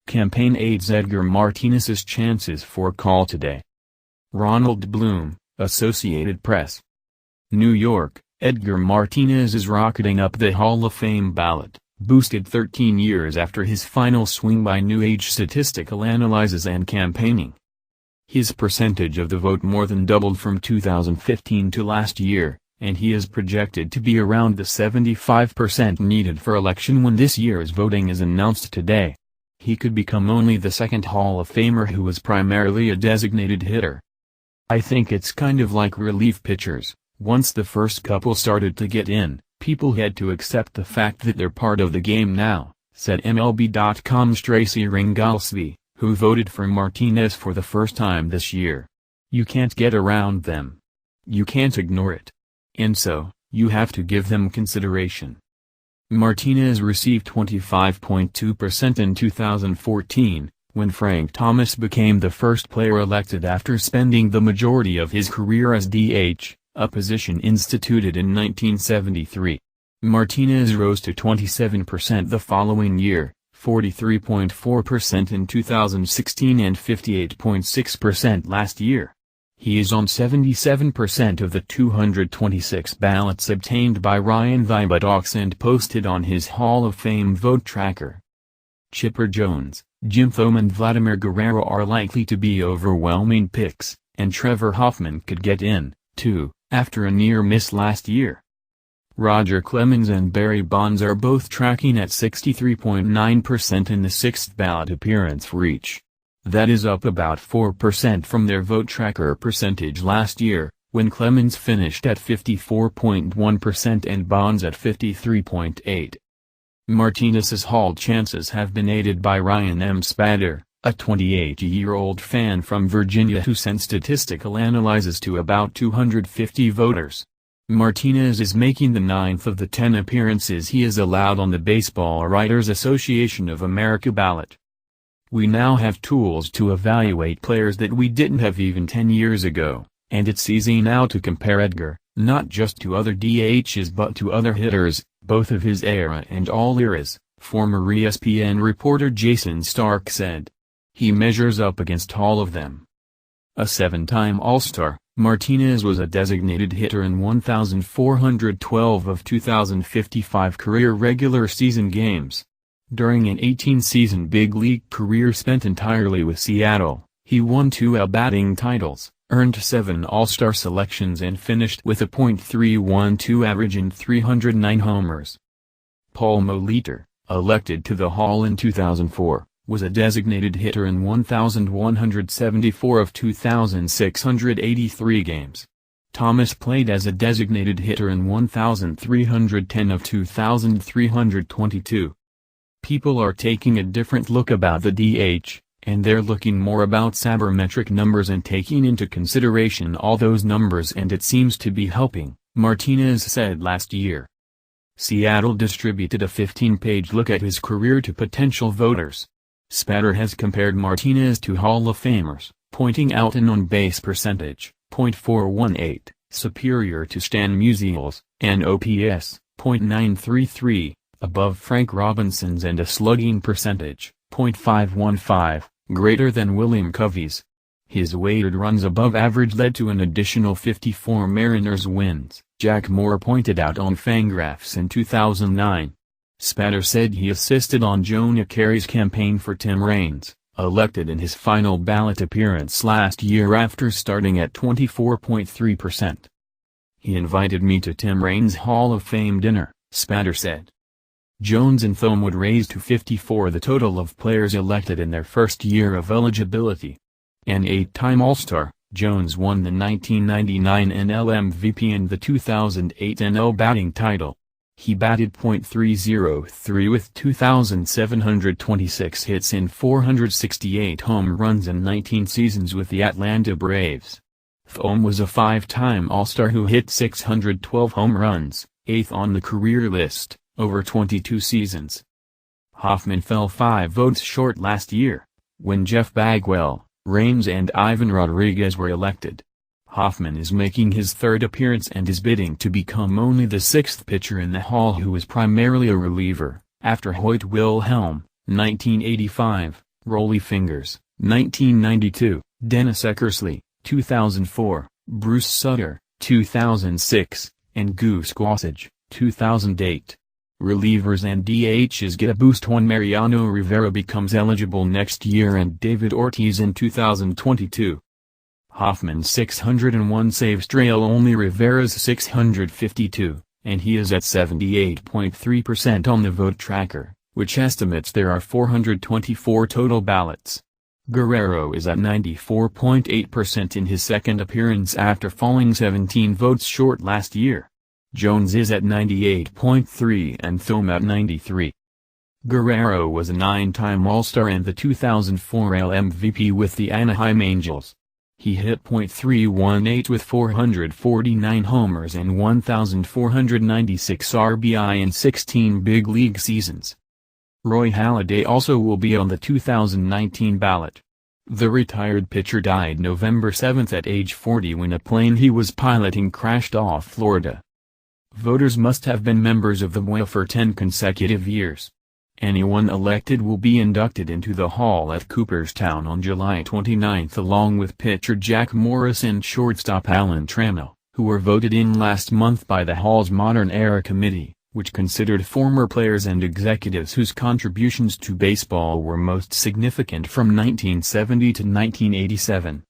Campaign aides Edgar Martinez's chances for call today. Ronald Bloom, Associated Press. New York, Edgar Martinez is rocketing up the Hall of Fame ballot, boosted 13 years after his final swing by New Age statistical analysis and campaigning. His percentage of the vote more than doubled from 2015 to last year, and he is projected to be around the 75% needed for election when this year's voting is announced today. He could become only the second Hall of Famer who was primarily a designated hitter. "I think it's kind of like relief pitchers. Once the first couple started to get in, people had to accept the fact that they're part of the game now," said MLB.com's Tracy Ringalsby, who voted for Martinez for the first time this year. "You can't get around them. You can't ignore it. And so, you have to give them consideration." Martinez received 25.2% in 2014, when Frank Thomas became the first player elected after spending the majority of his career as DH, a position instituted in 1973. Martinez rose to 27% the following year, 43.4% in 2016 and 58.6% last year. He is on 77% of the 226 ballots obtained by Ryan Vibadox and posted on his Hall of Fame vote tracker. Chipper Jones, Jim Thome and Vladimir Guerrero are likely to be overwhelming picks, and Trevor Hoffman could get in, too, after a near miss last year. Roger Clemens and Barry Bonds are both tracking at 63.9% in the sixth ballot appearance for each. That is up about 4% from their vote tracker percentage last year, when Clemens finished at 54.1% and Bonds at 53.8%. Martinez's Hall chances have been aided by Ryan M. Spatter, a 28-year-old fan from Virginia who sent statistical analysis to about 250 voters. Martinez is making the ninth of the 10 appearances he is allowed on the Baseball Writers Association of America ballot. "We now have tools to evaluate players that we didn't have even 10 years ago, and it's easy now to compare Edgar, not just to other DHs but to other hitters, both of his era and all eras," former ESPN reporter Jason Stark said. "He measures up against all of them." A seven-time All-Star, Martinez was a designated hitter in 1,412 of 2,055 career regular season games. During an 18-season big league career spent entirely with Seattle, he won 2 AL batting titles, earned 7 All-Star selections and finished with a .312 average and 309 homers. Paul Molitor, elected to the Hall in 2004, was a designated hitter in 1,174 of 2,683 games. Thomas played as a designated hitter in 1,310 of 2,322. People are taking a different look about the DH, and they're looking more about sabermetric numbers and taking into consideration all those numbers, and it seems to be helping, Martinez said last year. Seattle distributed a 15-page look at his career to potential voters. Spatter has compared Martinez to Hall of Famers, pointing out an on-base percentage, .418, superior to Stan Musial's, and OPS, .933, above Frank Robinson's, and a slugging percentage, .515, greater than William Covey's. His weighted runs above average led to an additional 54 Mariners wins, Jack Moore pointed out on Fangraphs in 2009. Spatter said he assisted on Jonah Carey's campaign for Tim Raines, elected in his final ballot appearance last year after starting at 24.3%. "He invited me to Tim Raines' Hall of Fame dinner," Spatter said. Jones and Thome would raise to 54 the total of players elected in their first year of eligibility. An 8-time All-Star, Jones won the 1999 NL MVP and the 2008 NL batting title. He batted .303 with 2,726 hits and 468 home runs in 19 seasons with the Atlanta Braves. Thome was a 5-time All-Star who hit 612 home runs, 8th on the career list, over 22 seasons. Hoffman fell 5 votes short last year, when Jeff Bagwell, Raines and Ivan Rodriguez were elected. Hoffman is making his third appearance and is bidding to become only the 6th pitcher in the Hall who is primarily a reliever, after Hoyt Wilhelm, 1985, Rollie Fingers, 1992, Dennis Eckersley, 2004, Bruce Sutter, 2006, and Goose Gossage, 2008. Relievers and DHs get a boost when Mariano Rivera becomes eligible next year and David Ortiz in 2022. Hoffman's 601 saves trail only Rivera's 652, and he is at 78.3% on the vote tracker, which estimates there are 424 total ballots. Guerrero is at 94.8% in his second appearance after falling 17 votes short last year. Jones is at 98.3 and Thome at 93. Guerrero was a 9-time All-Star and the 2004 AL MVP with the Anaheim Angels. He hit .318 with 449 homers and 1,496 RBI in 16 big league seasons. Roy Halladay also will be on the 2019 ballot. The retired pitcher died November 7 at age 40 when a plane he was piloting crashed off Florida. Voters must have been members of the MOA for 10 consecutive years. Anyone elected will be inducted into the Hall at Cooperstown on July 29 along with pitcher Jack Morris and shortstop Alan Trammell, who were voted in last month by the Hall's Modern Era Committee, which considered former players and executives whose contributions to baseball were most significant from 1970 to 1987.